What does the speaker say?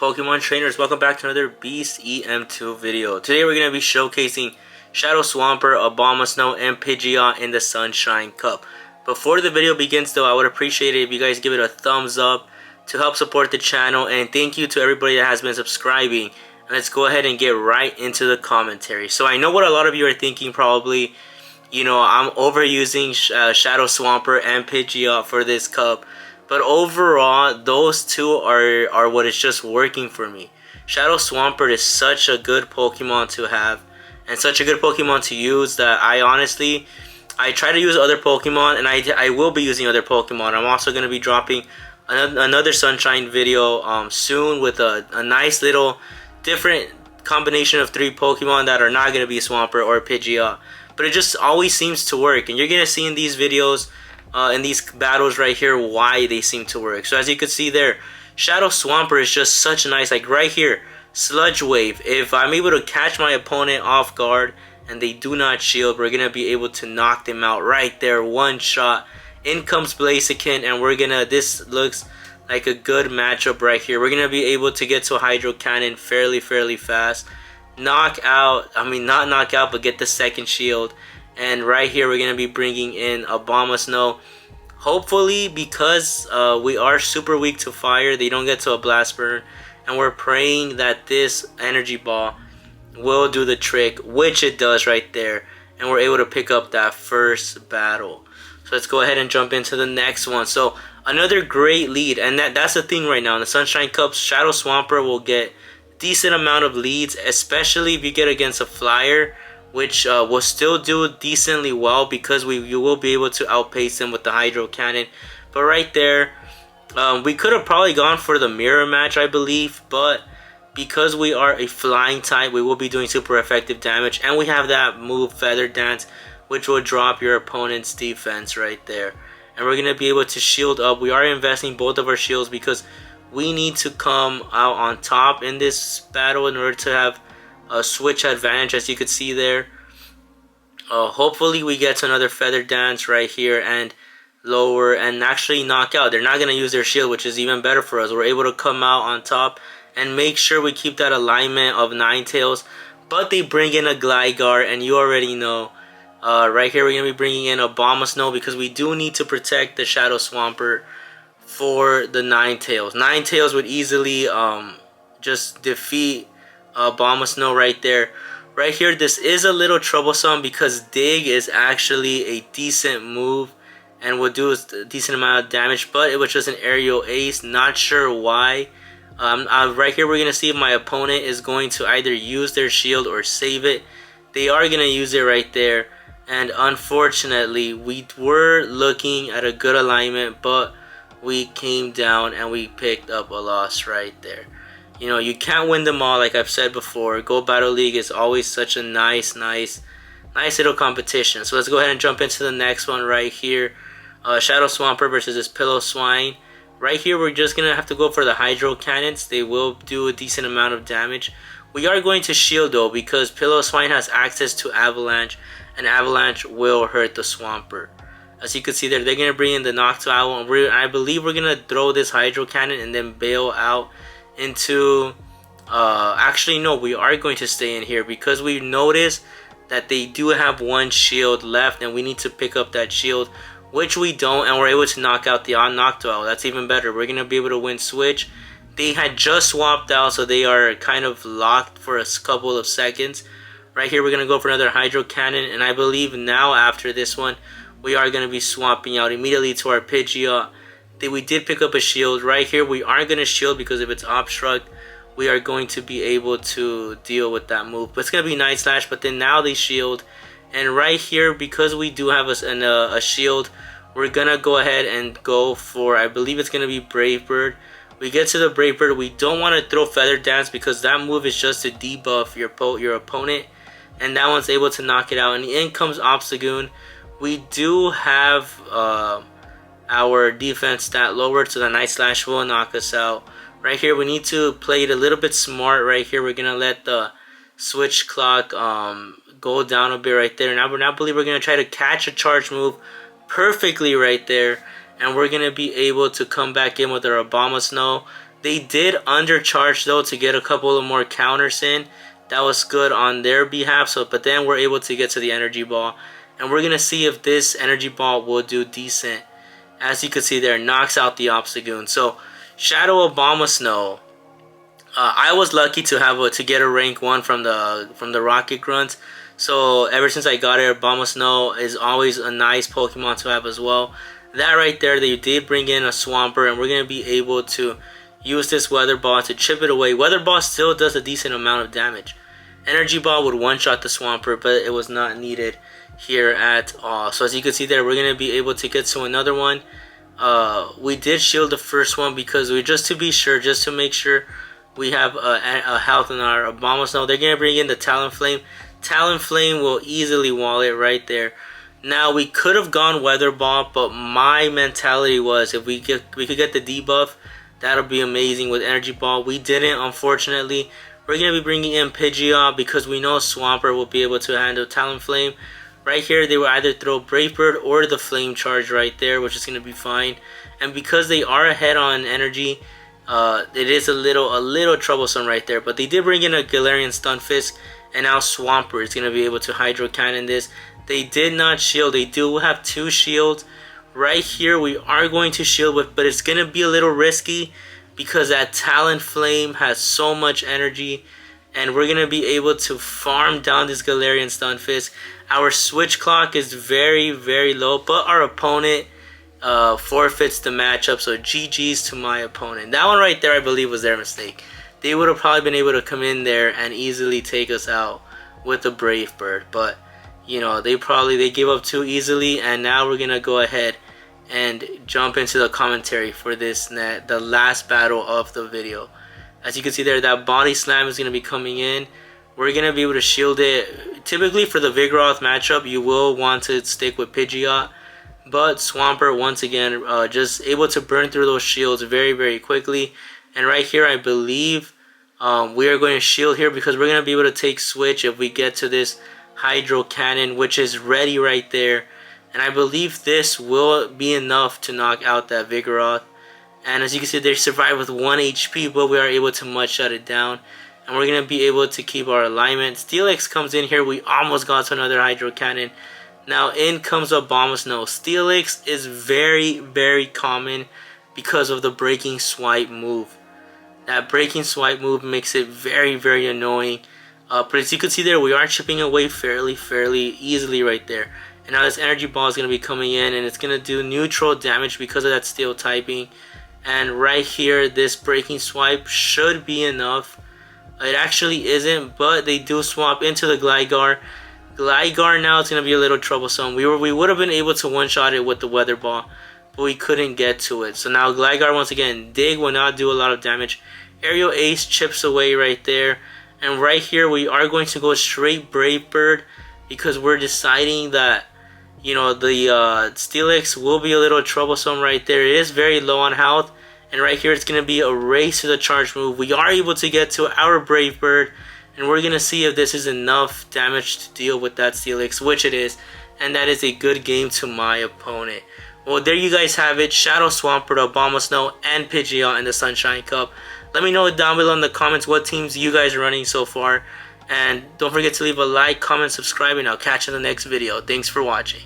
Pokemon trainers, welcome back to another Beast EM2 video. Today we're going to be showcasing Shadow Swampert, Abomasnow, and Pidgeot in the Sunshine Cup. Before the video begins though, I would appreciate it if you guys give it a thumbs up to help support the channel, and thank you to everybody that has been subscribing. And let's go ahead and get right into the commentary. So I know what a lot of you are thinking probably, you know, I'm overusing Shadow Swampert and Pidgeot for this cup. But overall, those two are what is just working for me. Shadow Swampert is such a good Pokemon to have and such a good Pokemon to use that I try to use other Pokemon, and I will be using other Pokemon. I'm also going to be dropping another Sunshine video soon with a nice little different combination of 3 Pokemon that are not going to be Swampert or Pidgeot. But it just always seems to work, and you're going to see in these videos in these battles right here why they seem to work. So as you can see there, Shadow Swampert is just such a nice, like right here, Sludge Wave. If I'm able to catch my opponent off guard and they do not shield, we're gonna be able to knock them out right there, one shot. In comes Blaziken, and we're gonna, this looks like a good matchup right here. We're gonna be able to get to a Hydro Cannon fairly fast, knock out, not knock out, but get the second shield. And right here we're going to be bringing in Abomasnow. Hopefully, because we are super weak to fire, they don't get to a Blast Burn. And we're praying that this Energy Ball will do the trick, which it does right there. And we're able to pick up that first battle. So let's go ahead and jump into the next one. So another great lead. And that's the thing right now. In the Sunshine Cup, Shadow Swampert will get decent amount of leads, especially if you get against a Flyer, which will still do decently well because you will be able to outpace him with the Hydro Cannon. But right there, we could have probably gone for the mirror match, I believe, but because we are a flying type, we will be doing super effective damage, and we have that move Feather Dance, which will drop your opponent's defense right there. And we're going to be able to shield up. We are investing both of our shields because we need to come out on top in this battle in order to have a switch advantage, as you could see there. Hopefully we get to another Feather Dance right here and lower and actually knock out. They're not going to use their shield, which is even better for us. We're able to come out on top and make sure we keep that alignment of Ninetales. But they bring in a Gligar, and you already know. Right here we're going to be bringing in Abomasnow because we do need to protect the Shadow Swampert for the Ninetales. Ninetales would easily just defeat Abomasnow right there. Right here, this is a little troublesome because Dig is actually a decent move and will do a decent amount of damage, but it was just an aerial ace. Not sure why. Right here, we're going to see if my opponent is going to either use their shield or save it. They are going to use it right there, and unfortunately, we were looking at a good alignment, but we came down and we picked up a loss right there. You know, you can't win them all, like I've said before. Go Battle League is always such a nice little competition. So let's go ahead and jump into the next one right here. Shadow Swampert versus this Piloswine. Right here, we're just going to have to go for the Hydro Cannons. They will do a decent amount of damage. We are going to shield though because Piloswine has access to Avalanche, and Avalanche will hurt the Swampert. As you can see there, they're going to bring in the Noctowl, and I believe we're going to throw this Hydro Cannon and then bail out into actually no, we are going to stay in here because we noticed that they do have one shield left, and we need to pick up that shield, which we don't, and we're able to knock out the Noctowl. That's even better. We're gonna be able to win switch. They had just swapped out, so they are kind of locked for a couple of seconds. Right here, we're gonna go for another Hydro Cannon, and I believe now after this one we are gonna be swapping out immediately to our Pidgeot. We did pick up a shield. Right here, we aren't going to shield because if it's Obstruct, we are going to be able to deal with that move. But it's going to be Night Slash, but then now they shield. And right here, because we do have a shield, we're going to go ahead and go for, I believe it's going to be Brave Bird. We get to the Brave Bird. We don't want to throw Feather Dance because that move is just to debuff your opponent. And that one's able to knock it out. And in comes Obstagoon. We do have our defense stat lowered, so the Night Slash will knock us out. Right here, we need to play it a little bit smart. Right here, we're gonna let the switch clock go down a bit right there. Now I believe we're gonna try to catch a charge move perfectly right there, and we're gonna be able to come back in with our Abomasnow. They did undercharge though to get a couple of more counters in. That was good on their behalf. So, but then we're able to get to the energy ball, and we're gonna see if this energy ball will do decent. As you can see there, knocks out the Obstagoon. So Shadow Abomasnow. I was lucky to get a rank 1 from the Rocket Grunt. So ever since I got it, Abomasnow is always a nice Pokemon to have as well. That right there, they did bring in a Swampert, and we're gonna be able to use this Weather Ball to chip it away. Weather Ball still does a decent amount of damage. Energy Ball would one-shot the Swampert, but it was not needed here at all. So as you can see there, we're going to be able to get to another one. We did shield the first one because just to make sure we have a health in our Abomasnow. They're going to bring in the Talonflame. Talonflame will easily wall it right there. Now we could have gone Weather Ball, but my mentality was if we could get the debuff, that'll be amazing with Energy Ball. We didn't, unfortunately. We're going to be bringing in Pidgeot because we know Swampert will be able to handle Talonflame. Right here, they will either throw Brave Bird or the Flame Charge right there, which is going to be fine. And because they are ahead on energy, it is a little troublesome right there. But they did bring in a Galarian Stunfisk, and now Swampert is going to be able to Hydro Cannon this. They did not shield. They do have 2 shields. Right here, we are going to shield with, but it's going to be a little risky because that Talonflame has so much energy, and we're going to be able to farm down this Galarian Stunfisk. Our switch clock is very, very low, but our opponent forfeits the matchup, so GG's to my opponent. That one right there, I believe, was their mistake. They would have probably been able to come in there and easily take us out with a Brave Bird, but you know, they gave up too easily, and now we're gonna go ahead and jump into the commentary for the last battle of the video. As you can see there, that Body Slam is gonna be coming in. We're gonna be able to shield it. Typically for the Vigoroth matchup, you will want to stick with Pidgeot, but Swampert once again just able to burn through those shields very, very quickly. And right here, I believe we are going to shield here because we're gonna be able to take switch if we get to this Hydro Cannon, which is ready right there, and I believe this will be enough to knock out that Vigoroth. And as you can see, they survived with 1 HP, but we are able to mud-shut it down, and we're going to be able to keep our alignment. Steelix comes in here. We almost got to another Hydro Cannon. Now in comes Abomasnow. Steelix is very, very common because of the Breaking Swipe move. That Breaking Swipe move makes it very, very annoying. But as you can see there, we are chipping away fairly easily right there. And now this Energy Ball is going to be coming in, and it's going to do neutral damage because of that Steel typing. And right here, this Breaking Swipe should be enough. It actually isn't, but they do swap into the Gligar. Gligar now is going to be a little troublesome. We would have been able to one-shot it with the Weather Ball, but we couldn't get to it. So now Gligar, once again, Dig will not do a lot of damage. Aerial Ace chips away right there. And right here, we are going to go straight Brave Bird because we're deciding that, you know, the Steelix will be a little troublesome right there. It is very low on health. And right here, it's going to be a race to the charge move. We are able to get to our Brave Bird, and we're going to see if this is enough damage to deal with that Steelix, which it is. And that is a good game to my opponent. Well, there you guys have it. Shadow Swampert, Abomasnow, and Pidgeot in the Sunshine Cup. Let me know down below in the comments what teams you guys are running so far. And don't forget to leave a like, comment, subscribe, and I'll catch you in the next video. Thanks for watching.